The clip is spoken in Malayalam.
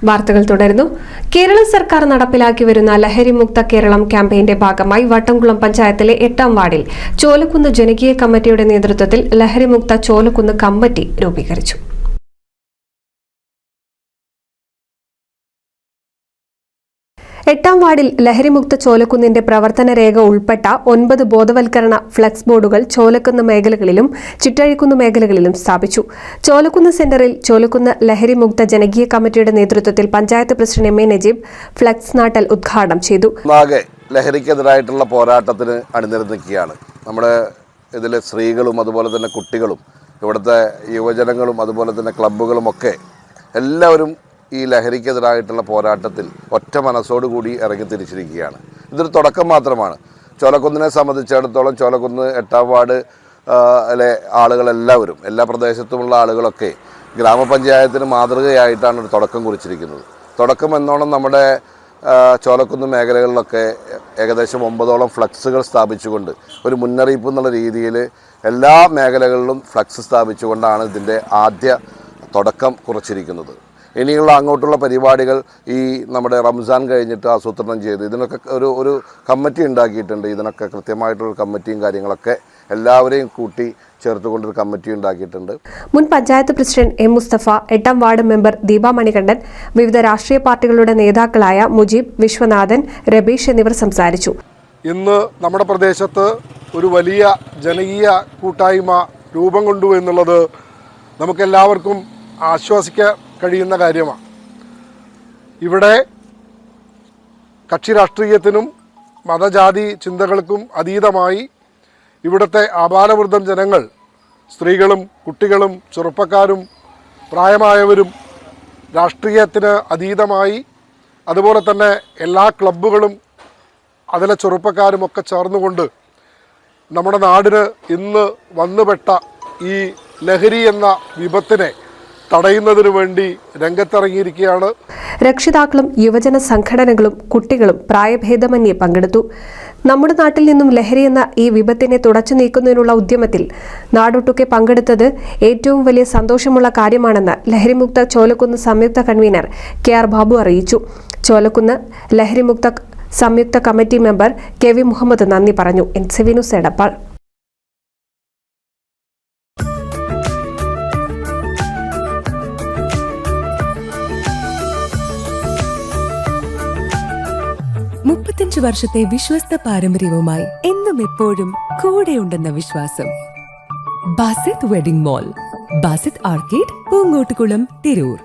വാർത്തകൾ തുടരുന്നു. കേരള സർക്കാർ നടപ്പിലാക്കി വരുന്ന ലഹരിമുക്ത കേരളം ക്യാമ്പയിന്റെ ഭാഗമായി വട്ടംകുളം പഞ്ചായത്തിലെ 8ാം വാർഡിൽ ചോലക്കുന്ന് ജനകീയ കമ്മിറ്റിയുടെ നേതൃത്വത്തിൽ ലഹരിമുക്ത ചോലക്കുന്ന് കമ്മിറ്റി രൂപീകരിച്ചു. എട്ടാം വാർഡിൽ ലഹരിമുക്ത ചോലക്കുന്നിന്റെ പ്രവർത്തന രേഖ ഉൾപ്പെട്ട 9 ബോധവൽക്കരണ ഫ്ലക്സ് ബോർഡുകൾ ചോലക്കുന്ന് മേഖലകളിലും ചിറ്റഴിക്കുന്ന് മേഖലകളിലും സ്ഥാപിച്ചു. ചോലക്കുന്ന് സെന്ററിൽ ചോലക്കുന്ന് ലഹരിമുക്ത ജനകീയ കമ്മിറ്റിയുടെ നേതൃത്വത്തിൽ panchayat president M A. Najeeb flex നാട്ടൽ ഉദ്ഘാടനം ചെയ്തു. ലഹരിക്കെതിരായിട്ടുള്ള പോരാട്ടത്തിന് അണിനിരന്നിരിക്കുകയാണ്. നമ്മുടെ ഇതിലെ സ്ത്രീകളും അതുപോലെ തന്നെ കുട്ടികളും ഇവിടുത്തെ യുവജനങ്ങളും അതുപോലെ തന്നെ ക്ലബ്ബുകളും ഒക്കെ എല്ലാവരും ഈ ലഹരിക്കെതിരായിട്ടുള്ള പോരാട്ടത്തിൽ ഒറ്റ മനസ്സോടുകൂടി ഇറങ്ങി തിരിച്ചിരിക്കുകയാണ്. ഇതൊരു തുടക്കം മാത്രമാണ്. ചോലക്കുന്നിനെ സംബന്ധിച്ചിടത്തോളം ചോലക്കുന്ന് 8ാം വാർഡ് ആളുകളെല്ലാവരും എല്ലാ പ്രദേശത്തുമുള്ള ആളുകളൊക്കെ ഗ്രാമപഞ്ചായത്തിന് മാതൃകയായിട്ടാണ് ഒരു തുടക്കം കുറിച്ചിരിക്കുന്നത്. തുടക്കം എന്നോണം നമ്മുടെ ചോലക്കുന്ന് മേഖലകളിലൊക്കെ ഏകദേശം 9ഓളം ഫ്ലക്സുകൾ സ്ഥാപിച്ചുകൊണ്ട് ഒരു മുന്നറിയിപ്പ് എന്നുള്ള രീതിയിൽ എല്ലാ മേഖലകളിലും ഫ്ലക്സ് സ്ഥാപിച്ചുകൊണ്ടാണ് ഇതിൻ്റെ ആദ്യ തുടക്കം കുറിച്ചിരിക്കുന്നത്. ഇനിയുള്ള അങ്ങോട്ടുള്ള പരിപാടികൾ ഈ നമ്മുടെ റംസാൻ കഴിഞ്ഞിട്ട് ആസൂത്രണം ചെയ്ത് ഇതിനൊക്കെ ഒരു കമ്മിറ്റി ഉണ്ടാക്കിയിട്ടുണ്ട്. ഇതിനൊക്കെ കൃത്യമായിട്ടുള്ള കമ്മിറ്റിയും കാര്യങ്ങളൊക്കെ എല്ലാവരെയും കൂട്ടി ചേർത്തുകൊണ്ടൊരു കമ്മിറ്റി ഉണ്ടാക്കിയിട്ടുണ്ട്. മുൻ പഞ്ചായത്ത് പ്രസിഡന്റ് എം മുസ്തഫ, 8ാം വാർഡ് മെമ്പർ ദീപ മണികണ്ഠൻ, വിവിധ രാഷ്ട്രീയ പാർട്ടികളുടെ നേതാക്കളായ മുജീബ്, വിശ്വനാഥൻ, രബീഷ് എന്നിവർ സംസാരിച്ചു. ഇന്ന് നമ്മുടെ പ്രദേശത്ത് ഒരു വലിയ ജനകീയ കൂട്ടായ്മ രൂപം കൊണ്ടു എന്നുള്ളത് നമുക്കെല്ലാവർക്കും ആശ്വസിക്കാൻ കഴിയുന്ന കാര്യമാണ്. ഇവിടെ കക്ഷി രാഷ്ട്രീയത്തിനും മതജാതി ചിന്തകൾക്കും അതീതമായി ഇവിടുത്തെ ആബാലവൃദ്ധം ജനങ്ങൾ, സ്ത്രീകളും കുട്ടികളും ചെറുപ്പക്കാരും പ്രായമായവരും രാഷ്ട്രീയത്തിന് അതീതമായി അതുപോലെ തന്നെ എല്ലാ ക്ലബ്ബുകളും അതിലെ ചെറുപ്പക്കാരുമൊക്കെ ചേർന്നുകൊണ്ട് നമ്മുടെ നാടിന് ഇന്ന് വന്നുപെട്ട ഈ ലഹരി എന്ന വിപത്തിനെ തടയുന്നതിനു വേണ്ടി രംഗത്തിറങ്ങിയിരിക്കുകയാണ്. രക്ഷിതാക്കളും യുവജന സംഘടനകളും കുട്ടികളും പ്രായഭേദമന്യേ പങ്കെടുത്തു. നമ്മുടെ നാട്ടിൽ നിന്നും ലഹരി എന്ന ഈ വിപത്തിനെ തുടച്ചു നീക്കുന്നതിനുള്ള ഉദ്യമത്തിൽ നാടൊട്ടുക്കെ പങ്കെടുത്തത് ഏറ്റവും വലിയ സന്തോഷമുള്ള കാര്യമാണെന്ന് ലഹരിമുക്ത ചോലക്കുന്ന് സംയുക്ത കൺവീനർ കെ.ആർ. ബാബു അറിയിച്ചു. ചോലക്കുന്ന് ലഹരിമുക്ത സംയുക്ത കമ്മിറ്റി മെമ്പർ കെ.വി. മുഹമ്മദ് നന്ദി പറഞ്ഞു. NCV news Edappal. വർഷത്തെ വിശ്വസ്ത പാരമ്പര്യവുമായി എന്നും എപ്പോഴും കൂടെയുണ്ടെന്ന വിശ്വാസം. Basith wedding mall, Basith arcade, Poongottukulam, Tirur.